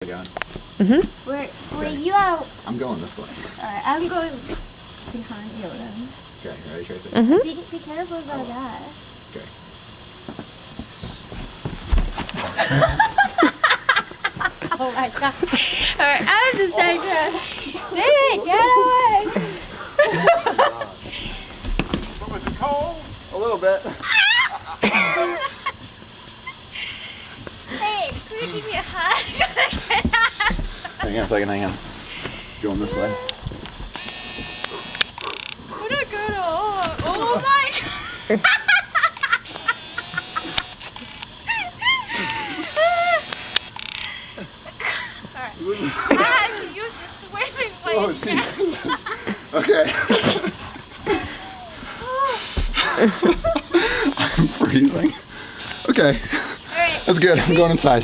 going? Where you are? I'm going this way. Alright, I'm going behind you then. Okay, you ready, Tracy? Be careful about that. Okay. Oh my god. Alright, I'm the center. Nick, get away! Was it cold? A little bit. Hey, could you give me a hug? Hang on a second, hang on. Going this way. What a good old. Oh my god! Alright. I have to use this swimming blade. Oh, Jesus. Okay. I'm freezing. Okay. Alright. That's good. I'm going inside.